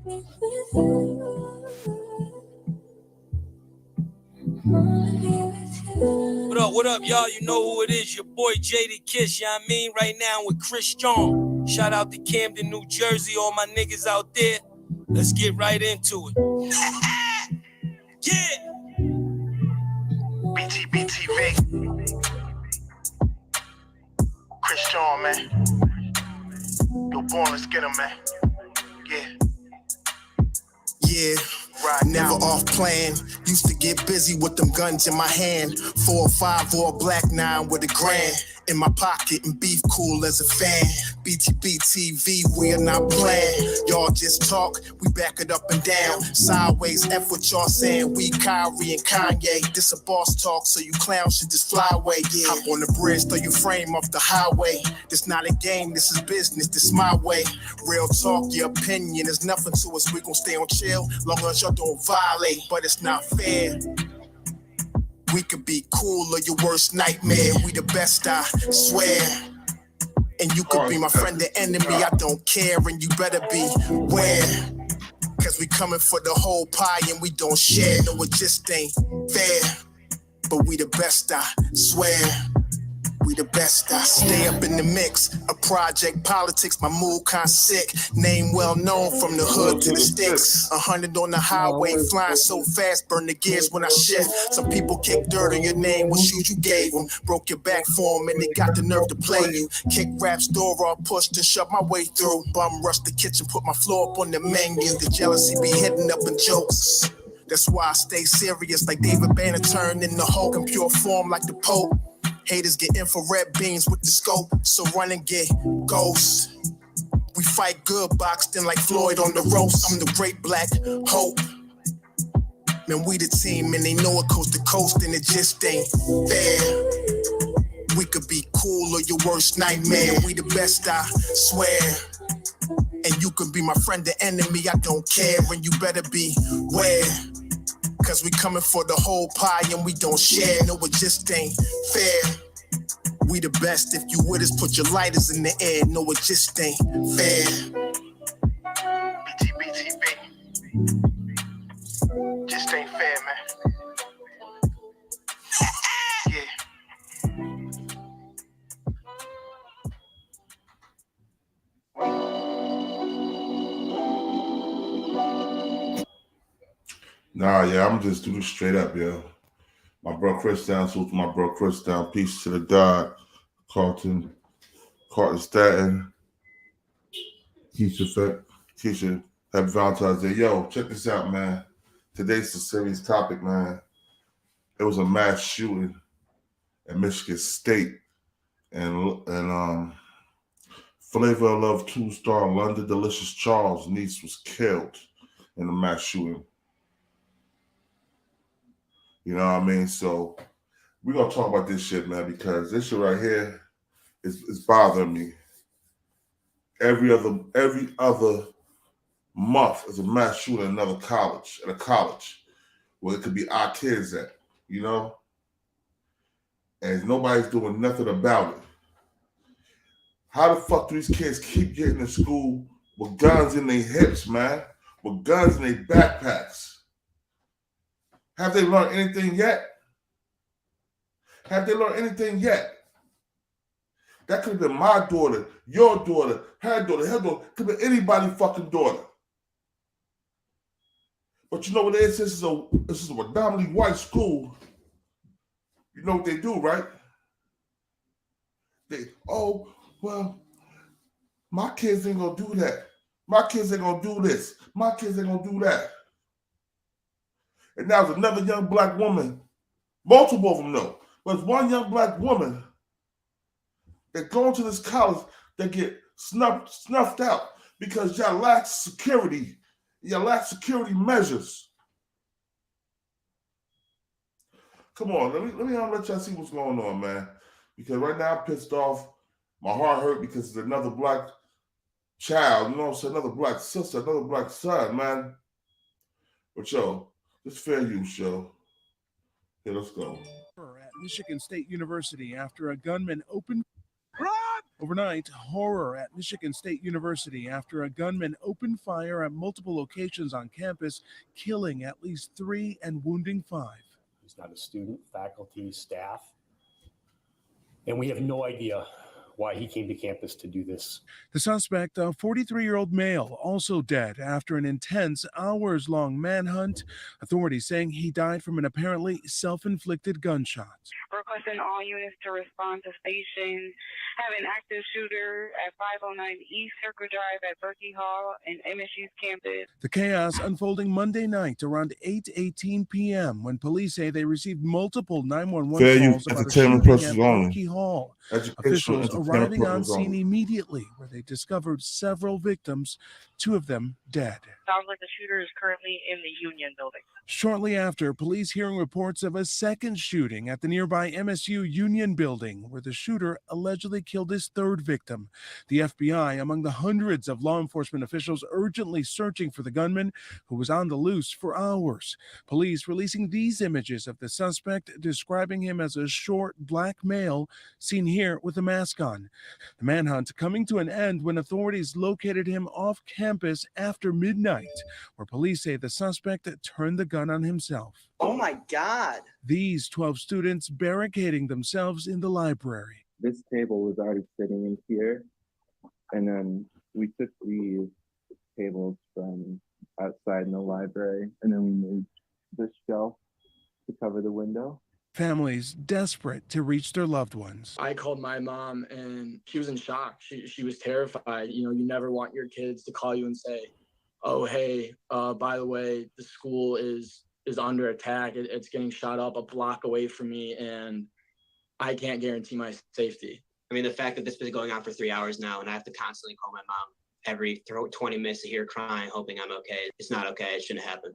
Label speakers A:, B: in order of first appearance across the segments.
A: What up, y'all? You know who it is. Your boy JD Kiss, you know what I mean? Right now with Chris John. Shout out to Camden, New Jersey, all my niggas out there. Let's get right into it. Yeah!
B: BTBTV. Chris John, man. Yo, born, let's get him, man. Yeah, right, never off plan. Used to get busy with them guns in my hand. 4 or 5 or a black 9 with a grand in my pocket and beef cool as a fan. BTBTV, we are not playing. Y'all just talk, we back it up and down. Sideways, F what y'all saying. We Kyrie and Kanye. This a boss talk, so you clowns should just fly away. Yeah. Hop on the bridge, throw your frame off the highway. This not a game, this is business, this my way. Real talk, your opinion is nothing to us. We gon' stay on chill, long as y'all don't violate. But it's not fair. We could be cool or your worst nightmare. We the best, I swear. And you could be my friend or enemy, I don't care. And you better beware. Cause we coming for the whole pie and we don't share. No, it just ain't fair. But we the best, I swear. We the best, I stay up in the mix. A project politics, my mood kinda sick. Name well known from the hood to the sticks. 100 on the highway, flying so fast, burn the gears when I shift. Some people kick dirt on your name, what shoes you gave them. Broke your back for them and they got the nerve to play you. Kick rap's door off, pushed and shoved my way through. Bum rush the kitchen, put my floor up on the menu. The jealousy be hitting up in jokes. That's why I stay serious like David Banner turned in the Hulk in pure form like the Pope. Haters get infrared beams with the scope, so run and get ghosts. We fight good, boxed in like Floyd on the ropes. I'm the great black hope. Man, we the team and they know it coast to coast and it just ain't fair. We could be cool or your worst nightmare. We the best, I swear. And you can be my friend or enemy, I don't care. And you better beware. Cause we coming for the whole pie and we don't share. No, it just ain't fair. We the best, if you with us, put your lighters in the air. No, it just ain't fair. BTBTV. Just ain't fair, man. Yeah.
C: Nah, yeah, I'm just doing straight up, yo. My bro Chris down, salute to my bro Chris down. Peace to the God. Carlton Staten. Keisha, happy Valentine's Day. Yo, check this out, man. Today's a serious topic, man. It was a mass shooting at Michigan State. And Flavor of Love 2-star London Deelishis Charles' niece was killed in the mass shooting. You know what I mean? So we're going to talk about this shit, man, because this shit right here is bothering me. Every other month is a mass shooting at another college, at a college where it could be our kids at, you know? And nobody's doing nothing about it. How the fuck do these kids keep getting to school with guns in their hips, man? With guns in their backpacks? Have they learned anything yet? Have they learned anything yet? That could have been my daughter, your daughter, her daughter, could be anybody's fucking daughter. But you know what it is? This is a predominantly white school. You know what they do, right? My kids ain't gonna do that. My kids ain't gonna do this. My kids ain't gonna do that. And now there's another young black woman, multiple of them know, but it's one young black woman that going to this college that get snuffed out because y'all lack security. Y'all lack security measures. Come on, let me let y'all see what's going on, man. Because right now I'm pissed off. My heart hurt because it's another black child, you know what I'm saying? Another black sister, another black son, man. But yo, this fair use show. Here, let's go.
D: At Michigan State University after a gunman opened. Run! Overnight, horror at Michigan State University after a gunman opened fire at multiple locations on campus, killing at least 3 and wounding 5.
E: He's not a student, faculty, staff. And we have no idea why he came to campus to do this.
D: The suspect, a 43-year-old male, also dead after an intense hours-long manhunt. Authorities saying he died from an apparently self-inflicted gunshot.
F: Requesting all units to respond to station. Have an active shooter at 509 East Circle Drive at Berkey Hall and MSU's campus.
D: The chaos unfolding Monday night around 8:18 p.m. when police say they received multiple 911 calls about a shooting at Berkey Hall. Officials arriving on scene immediately, where they discovered several victims, 2 of them dead.
F: Sounds like the shooter is currently in the Union building.
D: Shortly after, police hearing reports of a second shooting at the nearby MSU Union building, where the shooter allegedly killed his 3rd victim. The FBI, among the hundreds of law enforcement officials urgently searching for the gunman, who was on the loose for hours. Police releasing these images of the suspect, describing him as a short black male, seen here with a mask on. The manhunt coming to an end when authorities located him off campus after midnight, where police say the suspect turned the gun on himself.
G: Oh my God.
D: These 12 students barricading themselves in the library.
H: This table was already sitting in here, and then we took these tables from outside in the library, and then we moved this shelf to cover the window.
D: Families desperate to reach their loved ones.
I: I called my mom and she was in shock. She was terrified. You know, you never want your kids to call you and say, oh, hey, by the way, the school is under attack. It's getting shot up a block away from me, and I can't guarantee my safety.
J: I mean, the fact that this has been going on for 3 hours now, and I have to constantly call my mom every 20 minutes to hear crying, hoping I'm okay. It's not okay. It shouldn't happen.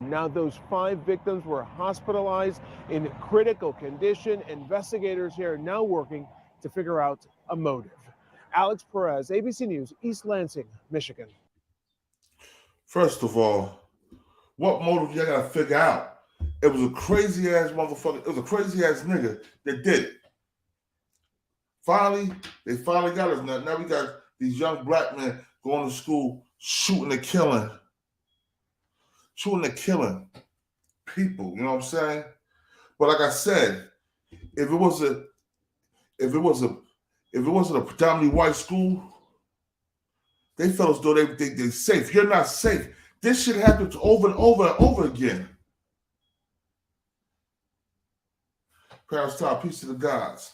K: Now those 5 victims were hospitalized in critical condition. Investigators here are now working to figure out a motive. Alex Perez, ABC News, East Lansing, Michigan.
C: First of all, what motive you gotta figure out? It was a crazy ass motherfucker. It was a crazy ass nigga that did it. They finally got us. Now we got these young black men going to school shooting and killing people. You know what I'm saying? But like I said, if it wasn't a predominantly white school, they felt as though they're safe. You're not safe. This shit happens over and over and over again. Parents tell peace to the gods.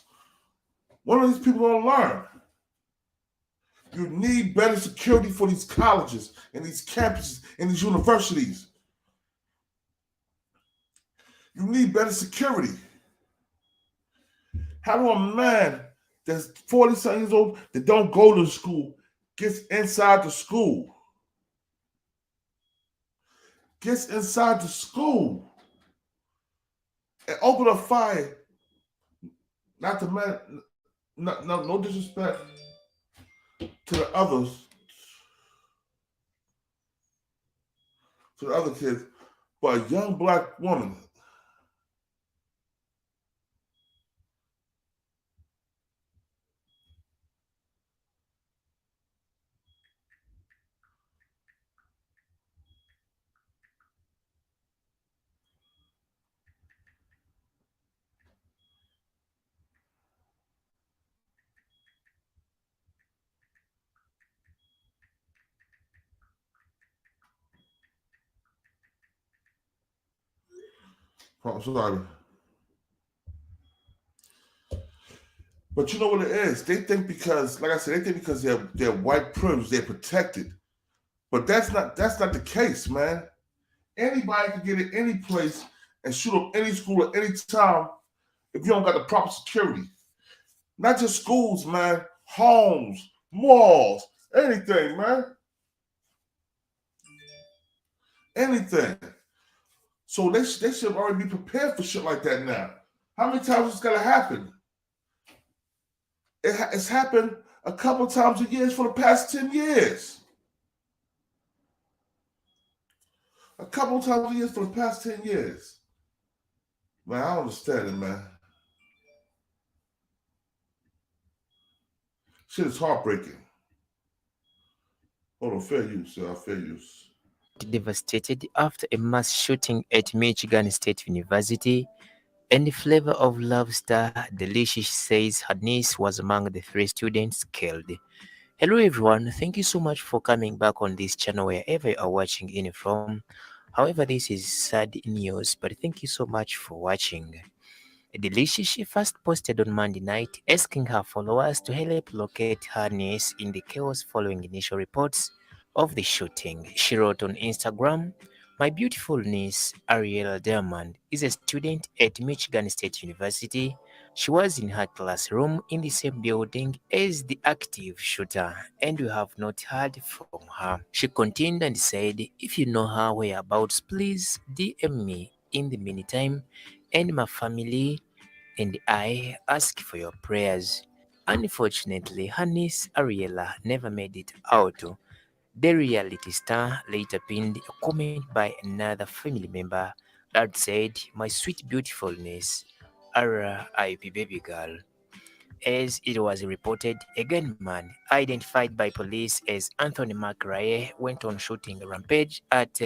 C: One of these people don't learn. You need better security for these colleges and these campuses and these universities. You need better security. How do a man that's 40-something years old that don't go to school gets inside the school? Gets inside the school and open a fire. Not to man, no disrespect to the others, to the other kids, but a young black woman. I'm sorry. But you know what it is? They think because, like I said, they're white privilege, they're protected. But that's not the case, man. Anybody can get in any place and shoot up any school at any time if you don't got the proper security. Not just schools, man. Homes, malls, anything, man. Anything. So they should already be prepared for shit like that now. How many times is this gonna happen? It's happened a couple times a year for the past 10 years. A couple times a year for the past 10 years. Man, I don't understand it, man. Shit is heartbreaking. Hold on, fair use, sir. Fair use.
G: Devastated after a mass shooting at Michigan State University, and the Flavor of Love star Deelishis says her niece was among the 3 students killed. Hello everyone, thank you so much for coming back on this channel wherever you are watching in from. However, this is sad news, but thank you so much for watching. Deelishis first posted on Monday night asking her followers to help locate her niece in the chaos following initial reports of the shooting. She wrote on Instagram, "My beautiful niece, Ariel Diamond, is a student at Michigan State University. She was in her classroom in the same building as the active shooter, and we have not heard from her." She continued and said, "If you know her whereabouts, please DM me. In the meantime, and my family and I ask for your prayers." Unfortunately, her niece Ariella never made it out. The reality star later pinned a comment by another family member that said, "My sweet beautiful niece, R.I.P. baby girl." As it was reported, a gunman identified by police as Anthony McRae went on shooting a rampage at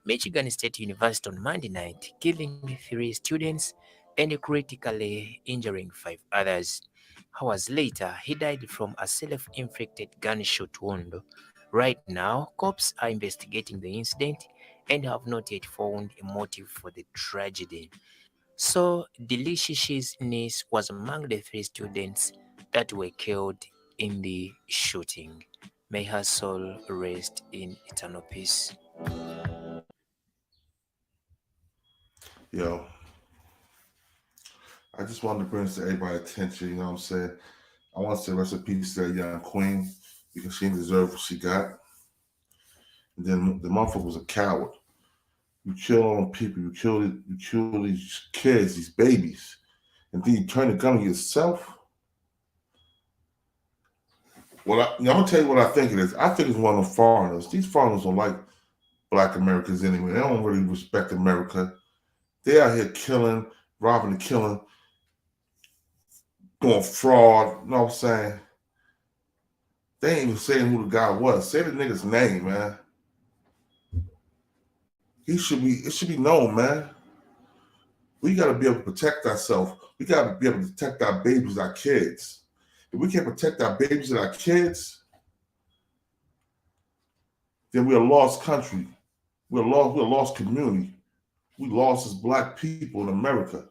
G: Michigan State University on Monday night, killing 3 students and critically injuring 5 others. Hours later, he died from a self-inflicted gunshot wound. Right now, cops are investigating the incident and have not yet found a motive for the tragedy. So, Deelishis' niece was among the 3 students that were killed in the shooting. May her soul rest in eternal peace.
C: Yo, I just wanted to bring this to everybody's attention, you know what I'm saying? I want to say rest in peace to that young queen because she didn't deserve what she got. And then the motherfucker was a coward. You kill on people, you kill these kids, these babies, and then you turn the gun on yourself. Well, I'm gonna tell you what I think it is. I think it's one of the foreigners. These foreigners don't like Black Americans anyway. They don't really respect America. They out here killing, robbing and killing, doing fraud. You know what I'm saying? They ain't even saying who the guy was. Say the nigga's name, man. It should be known, man. We gotta be able to protect ourselves. We gotta be able to protect our babies, our kids. If we can't protect our babies and our kids, then we're a lost country. We're a lost community. We lost as Black people in America,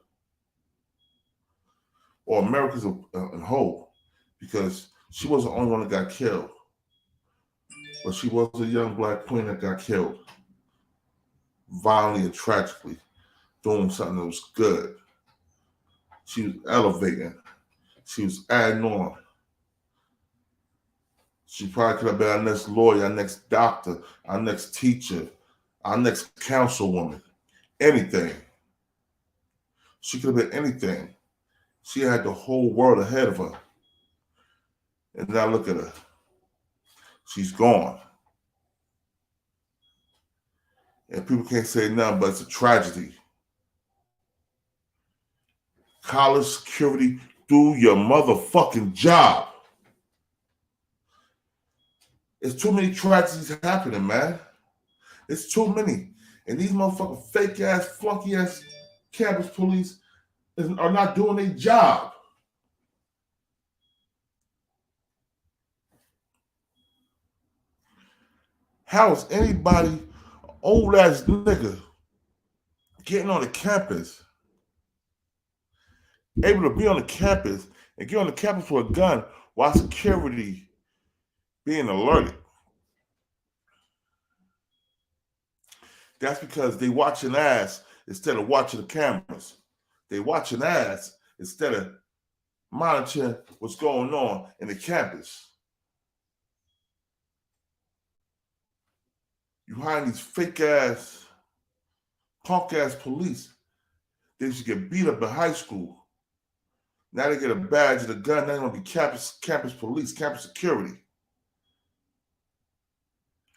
C: or America's in whole, because she wasn't the only one that got killed, but she was a young Black queen that got killed violently and tragically, doing something that was good. She was elevating. She was adding on. She probably could have been our next lawyer, our next doctor, our next teacher, our next councilwoman, anything. She could have been anything. She had the whole world ahead of her. And now look at her. She's gone. And people can't say nothing, but it's a tragedy. College security, do your motherfucking job. There's too many tragedies happening, man. It's too many. And these motherfucking fake ass, flunky ass campus police are not doing their job. How is anybody, old ass nigga, getting on the campus, able to be on the campus and get on the campus with a gun while security being alerted? That's because they watching ass instead of watching the cameras. They watching ass instead of monitoring what's going on in the campus. You hire these fake ass, punk ass police. They used to get beat up in high school. Now they get a badge and a gun. They're gonna be campus police, campus security.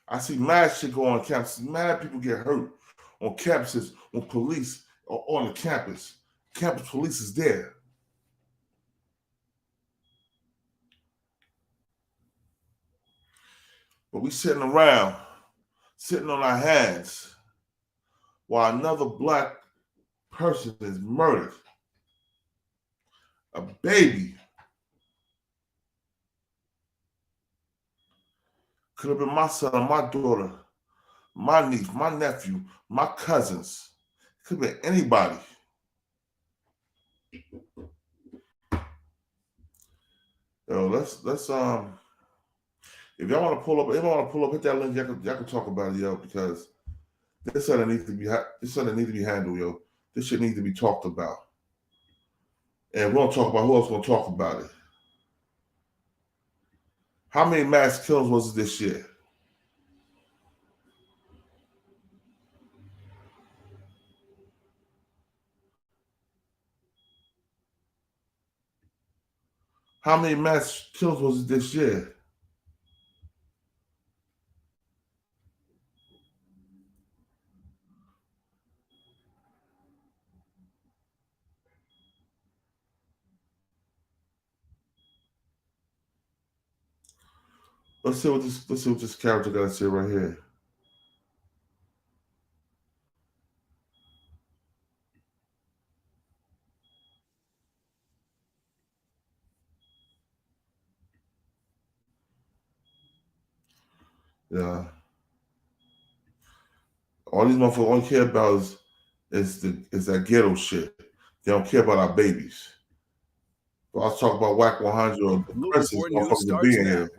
C: I see mad shit go on campus. Mad people get hurt on campuses when police are on the campus. Campus police is there. But we sitting around, sitting on our hands, while another black person is murdered. A baby. Could have been my son, my daughter, my niece, my nephew, my cousins. Could have been anybody. Yo, let's if y'all want to pull up, hit that link. Y'all can talk about it, yo, because this something needs to be handled, yo. This shit needs to be talked about. And we're gonna talk about who else gonna talk about it. How many mass killings was it this year? How many mass killings was it this year? Let's see what this character got to say right here. Yeah. All these motherfuckers only care about is that ghetto shit. They don't care about our babies. But I was talking about WAC 100 or the Princess motherfuckers being here.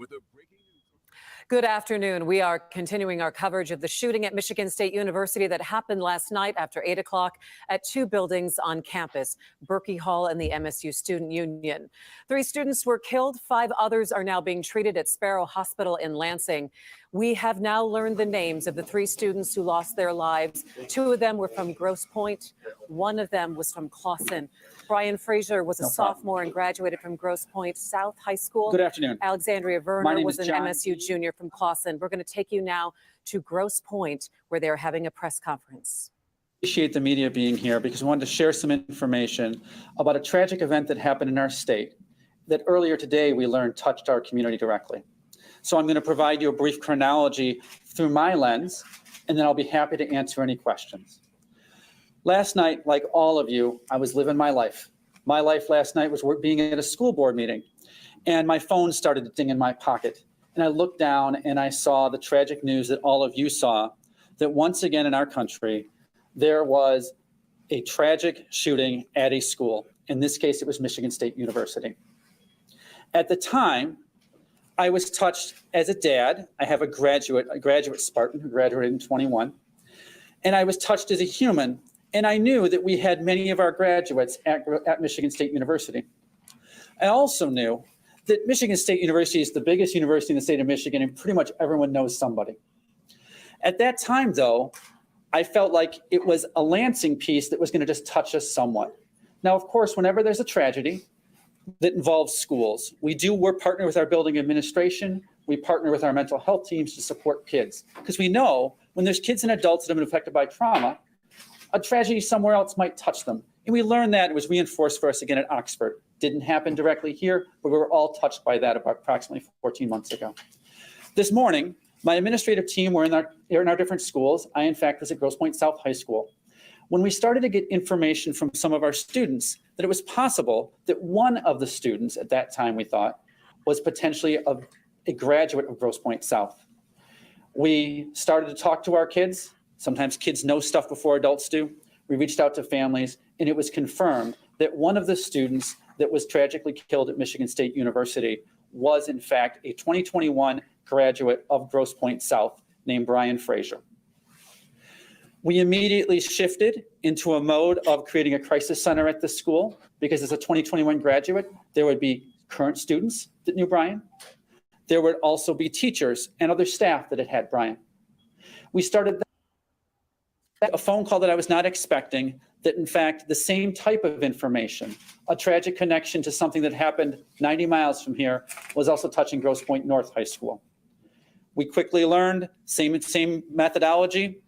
L: Good afternoon. We are continuing our coverage of the shooting at Michigan State University that happened last night after 8 o'clock at two buildings on campus, Berkey Hall and the MSU Student Union. 3 students were killed. 5 others are now being treated at Sparrow Hospital in Lansing. We have now learned the names of the 3 students who lost their lives. 2 of them were from Grosse Pointe. 1 of them was from Clawson. Brian Frazier was a sophomore and graduated from Grosse Pointe South High School.
M: Good afternoon.
L: Alexandria Verner was an MSU junior from Clawson. We're going to take you now to Grosse Pointe, where they're having a press conference.
M: Appreciate the media being here because we wanted to share some information about a tragic event that happened in our state that earlier today we learned touched our community directly. So I'm going to provide you a brief chronology through my lens, and then I'll be happy to answer any questions. Last night, like all of you, I was living my life. My life last night was being at a school board meeting, and my phone started to ding in my pocket. And I looked down and I saw the tragic news that all of you saw, that once again in our country, there was a tragic shooting at a school. In this case, it was Michigan State University. At the time, I was touched as a dad. I have a graduate Spartan who graduated in 21. And I was touched as a human. And I knew that we had many of our graduates at Michigan State University. I also knew that Michigan State University is the biggest university in the state of Michigan, and pretty much everyone knows somebody. At that time, though, I felt like it was a Lansing piece that was going to just touch us somewhat. Now, of course, whenever there's a tragedy that involves schools, we're partner with our building administration. We partner with our mental health teams to support kids, because we know when there's kids and adults that have been affected by trauma, a tragedy somewhere else might touch them. And we learned that. It was reinforced for us again at Oxford. Didn't happen directly here, but we were all touched by that about approximately 14 months ago. This morning, my administrative team were in our different schools. I, in fact, was at Grosse Pointe South High School. When we started to get information from some of our students that it was possible that one of the students at that time, we thought, was potentially a graduate of Grosse Pointe South. We started to talk to our kids. Sometimes kids know stuff before adults do. We reached out to families, and it was confirmed that one of the students that was tragically killed at Michigan State University was, in fact, a 2021 graduate of Grosse Pointe South named Brian Frazier. We immediately shifted into a mode of creating a crisis center at the school, because as a 2021 graduate, there would be current students that knew Brian. There would also be teachers and other staff that had had Brian. We started a phone call that I was not expecting, that in fact, the same type of information, a tragic connection to something that happened 90 miles from here, was also touching Grosse Pointe North High School. We quickly learned, same methodology,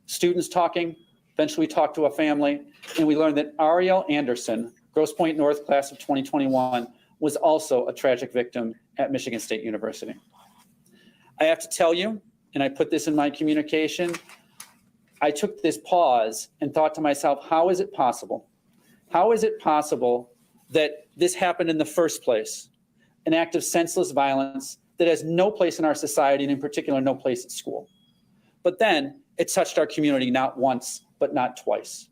M: students talking, eventually we talked to a family, and we learned that Ariel Anderson, Grosse Pointe North class of 2021, was also a tragic victim at Michigan State University. I have to tell you, and I put this in my communication, I took this pause and thought to myself, how is it possible? How is it possible that this happened in the first place? An act of senseless violence that has no place in our society, and in particular, no place at school. But then it touched our community not once, but not twice.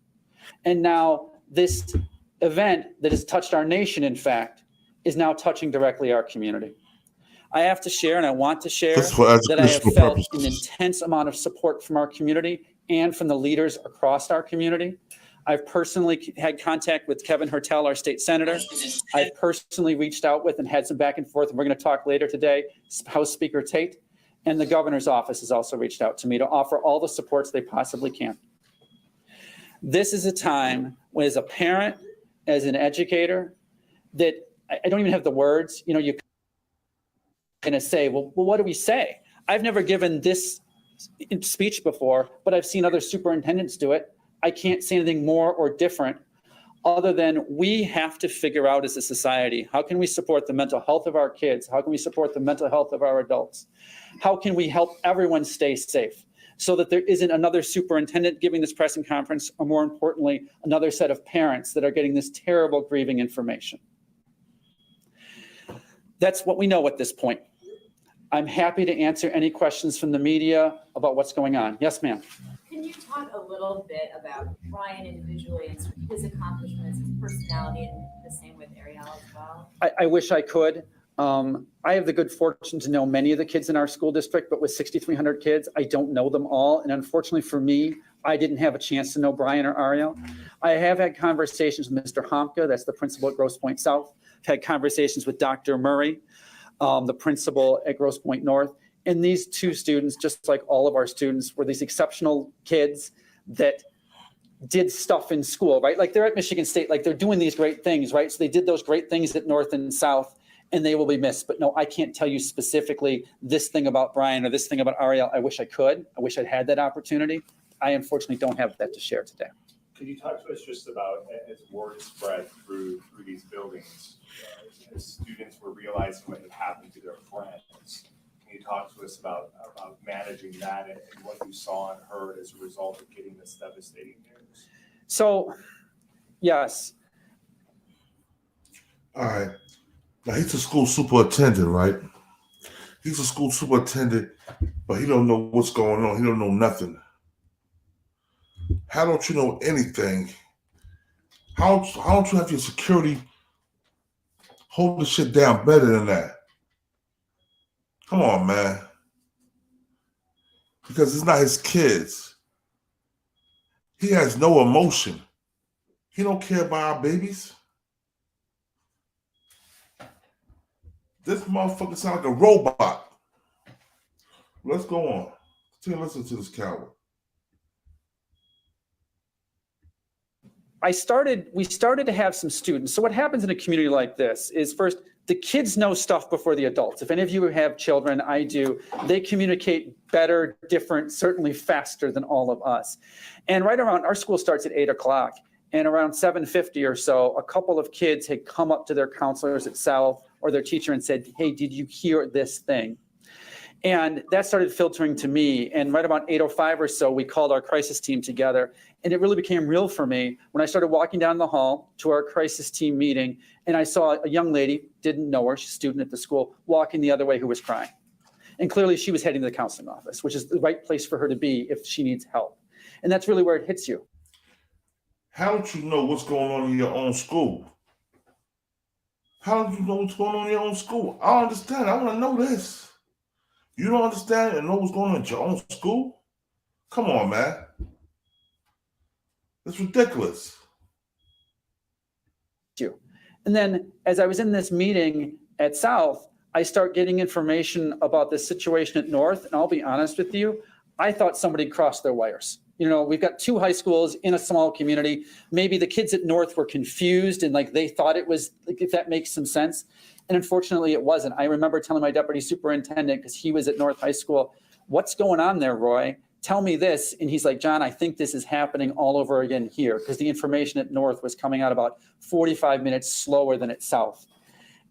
M: And now this event that has touched our nation, in fact, is now touching directly our community. I have to share, and I want to share, that I have felt an intense amount of support from our community and from the leaders across our community. I've personally had contact with Kevin Hertel, our state senator. I've personally reached out with and had some back and forth, and we're going to talk later today, House Speaker Tate, and the governor's office has also reached out to me to offer all the supports they possibly can. This is a time when, as a parent, as an educator, that I don't even have the words, you know, you kind of say, well, what do we say? I've never given this speech before, but I've seen other superintendents do it. I can't say anything more or different other than we have to figure out as a society, how can we support the mental health of our kids? How can we support the mental health of our adults? How can we help everyone stay safe so that there isn't another superintendent giving this press conference, or more importantly, another set of parents that are getting this terrible grieving information? That's what we know at this point. I'm happy to answer any questions from the media about what's going on. Yes, ma'am.
N: Can you talk a little bit about Brian individually and his accomplishments, his personality, and the same with Ariel as well?
M: I wish I could. I have the good fortune to know many of the kids in our school district, but with 6,300 kids, I don't know them all. And unfortunately for me, I didn't have a chance to know Brian or Ariel. I have had conversations with Mr. Homka, that's the principal at Grosse Pointe South. I've had conversations with Dr. Murray, the principal at Grosse Pointe North. And these two students, just like all of our students, were these exceptional kids that did stuff in school, right? Like they're at Michigan State, like they're doing these great things, right? So they did those great things at North and South, and they will be missed. But no, I can't tell you specifically this thing about Brian or this thing about Ariel. I wish I could. I wish I'd had that opportunity. I unfortunately don't have that to share today.
O: Could you talk to us just about, as word spread through these buildings, as students were realizing what had happened to their friends? Can you talk to us about managing that and what you saw and heard as a result of getting this devastating news?
M: So, yes.
C: All right. Now, he's a school superintendent, right? He's a school superintendent, but he don't know what's going on. He don't know nothing. How don't you know anything? How don't you have your security hold the shit down better than that? Come on, man. Because it's not his kids. He has no emotion. He don't care about our babies. This motherfucker sounds like a robot. Let's go on. Continue listening to this coward.
M: We started to have some students. So what happens in a community like this is, first, the kids know stuff before the adults. If any of you have children, I do, they communicate better, different, certainly faster than all of us. And right around, our school starts at 8 o'clock, and around 7:50 or so, a couple of kids had come up to their counselors at South or their teacher and said, hey, did you hear this thing? And that started filtering to me. And right about 8:05 or so, we called our crisis team together. And it really became real for me when I started walking down the hall to our crisis team meeting. And I saw a young lady, didn't know her, she's a student at the school, walking the other way who was crying. And clearly she was heading to the counseling office, which is the right place for her to be if she needs help. And that's really where it hits you.
C: How don't you know what's going on in your own school? How do you know what's going on in your own school? I don't understand. I want to know this. You don't understand and know what's going on in your own school? Come on, man. It's ridiculous.
M: And then as I was in this meeting at South, I start getting information about the situation at North. And I'll be honest with you, I thought somebody crossed their wires. You know, we've got two high schools in a small community. Maybe the kids at North were confused and like they thought it was, like, if that makes some sense. And unfortunately it wasn't. I remember telling my deputy superintendent, because he was at North High School, what's going on there, Roy? Tell me this. And he's like, John, I think this is happening all over again here, because the information at North was coming out about 45 minutes slower than at South.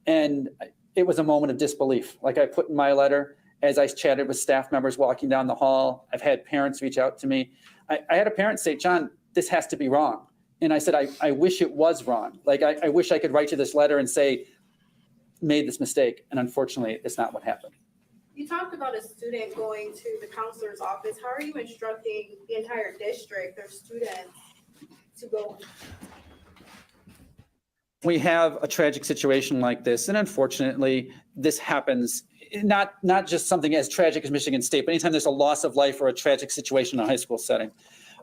M: And it was a moment of disbelief, like I put in my letter. as I chatted with staff members walking down the hall. I've had parents reach out to me. I had a parent say, John, this has to be wrong. And I said, I wish it was wrong. Like, I wish I could write you this letter and say, made this mistake. And unfortunately, it's not what happened.
P: You talked about a student going to the counselor's office. How are you instructing the entire district, their students, to go?
M: We have a tragic situation like this, and unfortunately, this happens, not just something as tragic as Michigan State, but anytime there's a loss of life or a tragic situation in a high school setting.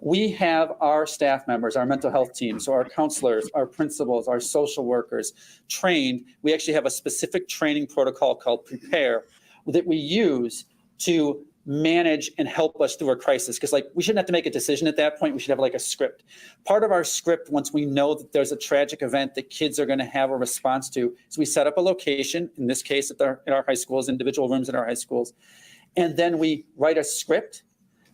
M: We have our staff members, our mental health team, so our counselors, our principals, our social workers trained. We actually have a specific training protocol called Prepare that we use to manage and help us through a crisis. Because like, we shouldn't have to make a decision at that point. We should have like a script. Part of our script, once we know that there's a tragic event that kids are going to have a response to, is we set up a location, in this case in our high schools, individual rooms in our high schools, and then we write a script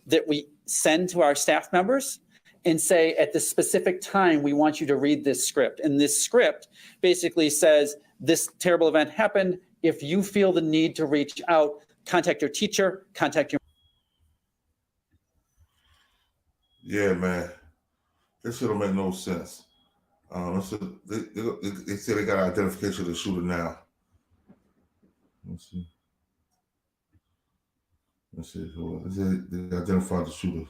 M: that we send to our staff members and say, at this specific time, we want you to read this script. And this script basically says, this terrible event happened. If you feel the need to reach out, contact your teacher, contact your...
C: Yeah, man. This shit don't make no sense. They say they got identification of the shooter now. Let's see. They identified the shooter.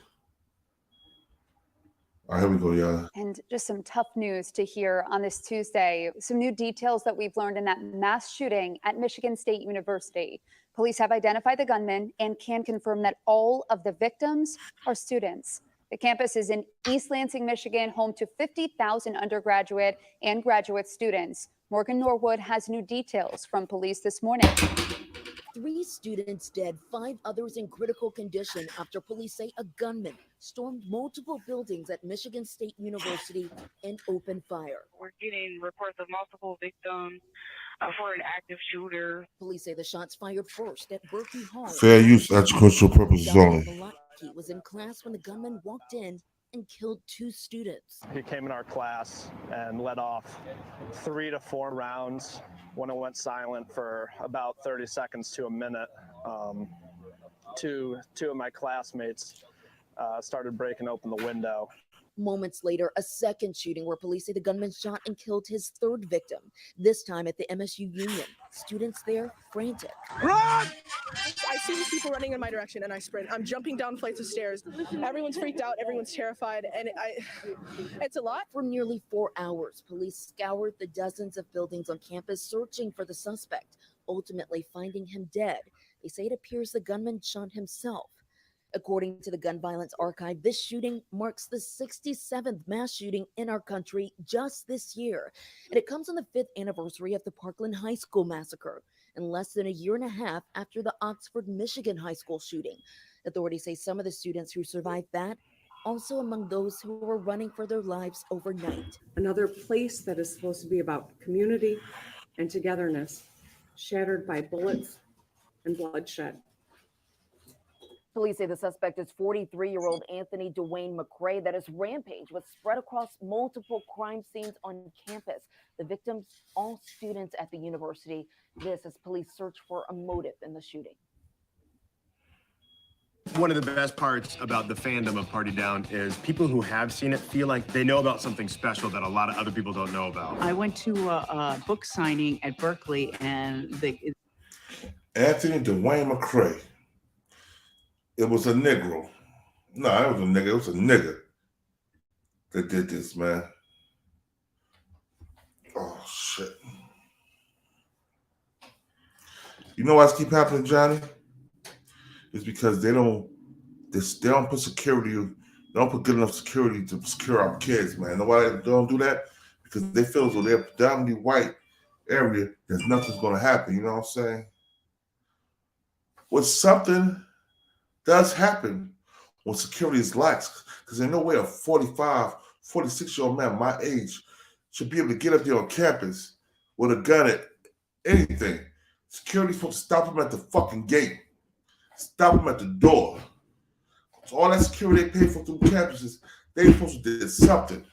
C: All right, here we go, y'all.
Q: And just some tough news to hear on this Tuesday. Some new details that we've learned in that mass shooting at Michigan State University. Police have identified the gunman and can confirm that all of the victims are students. The campus is in East Lansing, Michigan, home to 50,000 undergraduate and graduate students. Morgan Norwood has new details from police this morning.
R: 3 students dead, 5 others in critical condition after police say a gunman stormed multiple buildings at Michigan State University and opened fire.
F: We're getting reports of multiple victims for an active shooter.
R: Police say the shots fired first at Berkey Hall.
C: Fair use, educational purposes only.
R: He was in class when the gunman walked in and killed 2 students.
S: He came in our class and let off 3 to 4 rounds. When it went silent for about 30 seconds to a minute, two of my classmates started breaking open the window.
R: Moments later, a second shooting where police say the gunman shot and killed his 3rd victim, this time at the MSU Union. Students there frantic.
T: Run! I see these people running in my direction and I sprint. I'm jumping down flights of stairs. Everyone's freaked out, everyone's terrified, and it's a lot.
R: For nearly 4 hours, police scoured the dozens of buildings on campus searching for the suspect, ultimately finding him dead. They say it appears the gunman shot himself. According to the Gun Violence Archive, this shooting marks the 67th mass shooting in our country just this year. And it comes on the 5th anniversary of the Parkland High School massacre, and less than a year and a half after the Oxford, Michigan high school shooting. Authorities say some of the students who survived that also among those who were running for their lives overnight.
U: Another place that is supposed to be about community and togetherness, shattered by bullets and bloodshed.
R: Police say the suspect is 43-year-old Anthony Dwayne McCrae. That his rampage was spread across multiple crime scenes on campus. The victims, all students at the university. This as police search for a motive in the shooting.
V: One of the best parts about the fandom of Party Down is people who have seen it feel like they know about something special that a lot of other people don't know about.
W: I went to a book signing at Berkeley, and
C: Anthony Dwayne McCrae. It was a Negro. No, it was a nigga. It was a nigga that did this, man. Oh, shit. You know why this keep happening, Johnny? It's because they don't put security, they don't put good enough security to secure our kids, man. Know why they don't do that? Because they feel as though they're a predominantly white area, there's nothing's going to happen. You know what I'm saying? When something does happen, when security is lax, because there's no way a 45, 46-year-old man my age should be able to get up there on campus with a gun at anything. Security's supposed to stop him at the fucking gate. Stop him at the door. So all that security they pay for through campuses, they supposed to do something.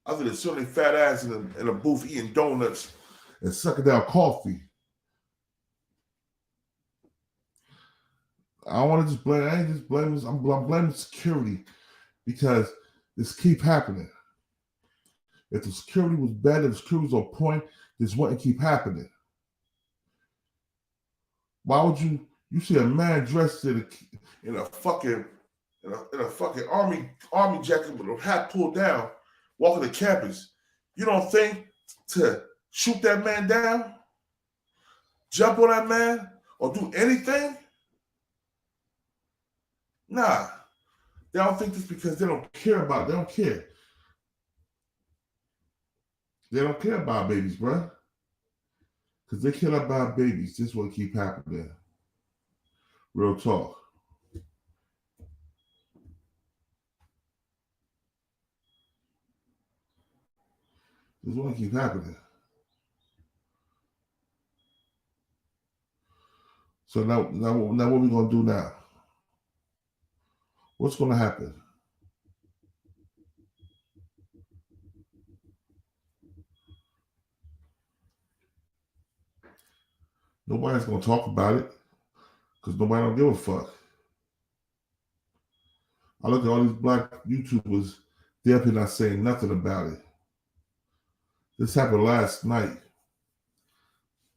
C: Other than sitting their fat ass in a booth eating donuts and sucking down coffee. I don't want to just blame. I ain't just blaming. I'm blaming security because this keep happening. If the security was better, if the security was on point, this wouldn't keep happening. Why would you see a man dressed in a fucking army jacket with a hat pulled down, walking the campus? You don't think to shoot that man down, jump on that man, or do anything? Nah, they don't think this because they don't care about it. They don't care. They don't care about babies, bruh. Because they care about babies. This will keep happening. Real talk. This will keep happening. So now what we gonna do now? What's gonna happen? Nobody's gonna talk about it because nobody don't give a fuck. I look at all these black YouTubers, they're up here not saying nothing about it. This happened last night.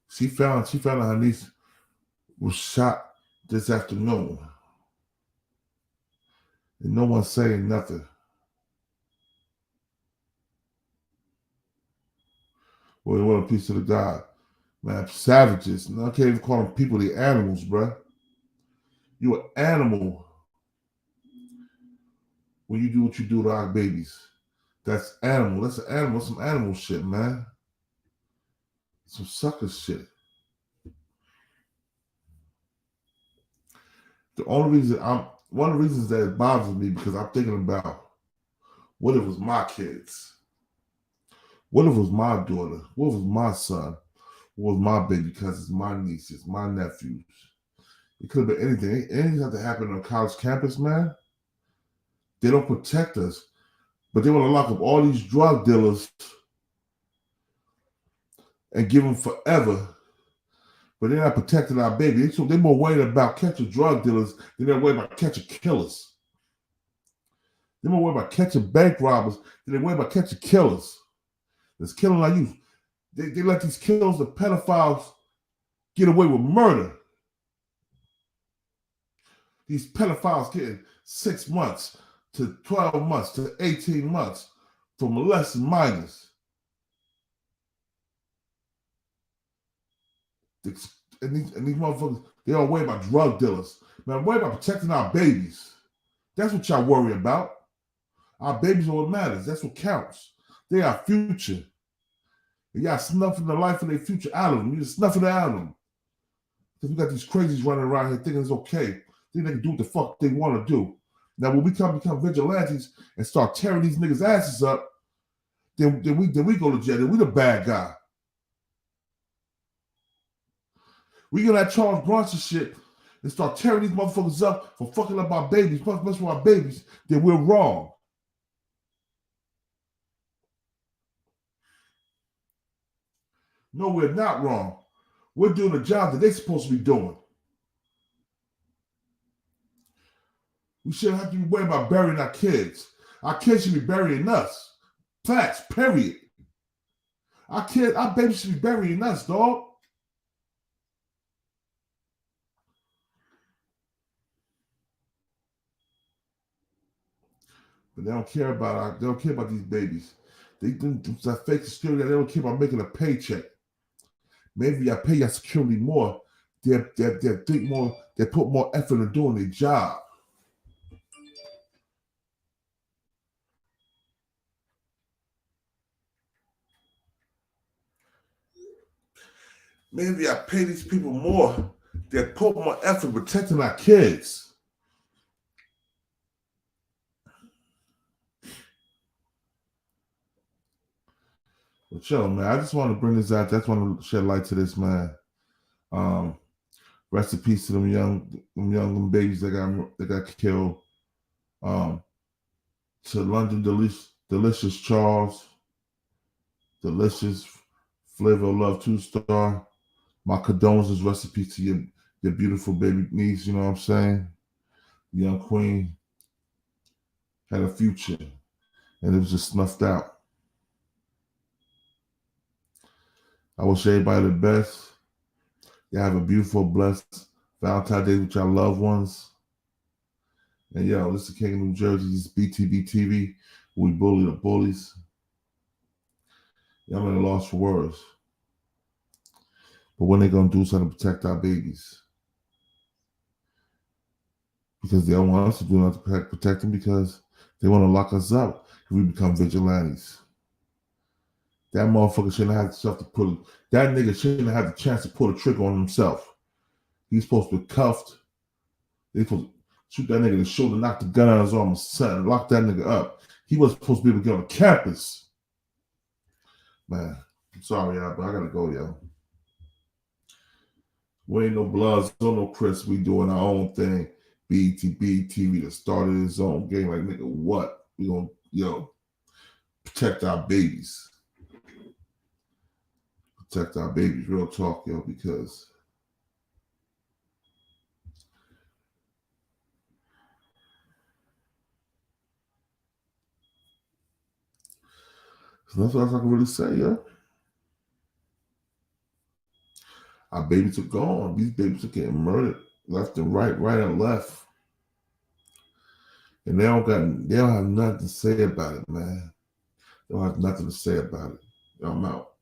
C: She found out her niece was shot this afternoon. And no one's saying nothing. Well, what a piece of the God. Man, savages. I can't even call them people, they animals, bruh. You an animal when you do what you do to our babies. That's animal. That's an animal. Some animal shit, man. Some sucker shit. One of the reasons that it bothers me because I'm thinking about what if it was my kids? What if it was my daughter? What if it was my son? What was my baby? Because it's my nieces, my nephews. It could have been anything. Anything has to happen on a college campus, man. They don't protect us. But they want to lock up all these drug dealers and give them forever. But they're not protecting our baby. They're more worried about catching drug dealers than they're worried about catching killers. They're more worried about catching bank robbers than they're worried about catching killers. That's killing our youth. They let these killers, the pedophiles, get away with murder. These pedophiles getting 6 months to 12 months to 18 months for molesting minors. And these motherfuckers, they don't worry about drug dealers. Man, worry about protecting our babies. That's what y'all worry about. Our babies are what matters. That's what counts. They are future. And y'all snuffing the life of their future out of them. You just snuffing it out of them. Because we got these crazies running around here thinking it's okay. Think they can do what the fuck they want to do. Now, when we become vigilantes and start tearing these niggas' asses up, then we go to jail. Then we the bad guy. We get that Charles Bronson shit and start tearing these motherfuckers up for fucking up our babies, messing with our babies, then we're wrong. No, we're not wrong. We're doing the job that they're supposed to be doing. We shouldn't have to be worried about burying our kids. Our kids should be burying us. Facts, period. Our babies should be burying us, dog. But they don't care about these babies. They do that fake security. They don't care about making a paycheck. Maybe I pay your security more. They think more. They put more effort in doing their job. Maybe I pay these people more. They put more effort protecting our kids. But yo, man, I just want to bring this out. I just want to shed light to this, man. Rest in peace to them young babies that got killed. To London Deelishis Charles, Delicious Flavor of Love 2-star. My condolences, rest in peace to their beautiful baby niece, you know what I'm saying? The young queen had a future, and it was just snuffed out. I wish everybody the best. You have a beautiful, blessed Valentine's Day with your loved ones. And yo, this is King of New Jersey. This is BTBTV. We bully the bullies. I'm at a loss for words. But when they gonna do something to protect our babies? Because they don't want us to do nothing to protect them, because they want to lock us up if we become vigilantes. That motherfucker shouldn't have stuff to pull. That nigga shouldn't have had the chance to pull the trigger on himself. He's supposed to be cuffed. They supposed to shoot that nigga in the shoulder, knock the gun out of his arm, and lock that nigga up. He wasn't supposed to be able to get on campus. Man, I'm sorry, y'all, but I gotta go, yo. We ain't no Bloods, no Chris. We doing our own thing. BTV that started his own game. Like, nigga, what? We gonna, protect our babies. Protect our babies. Real talk, yo, because there's nothing else I can really say, yo. Our babies are gone. These babies are getting murdered left and right, right and left. And they don't have nothing to say about it, man. They don't have nothing to say about it. I'm out.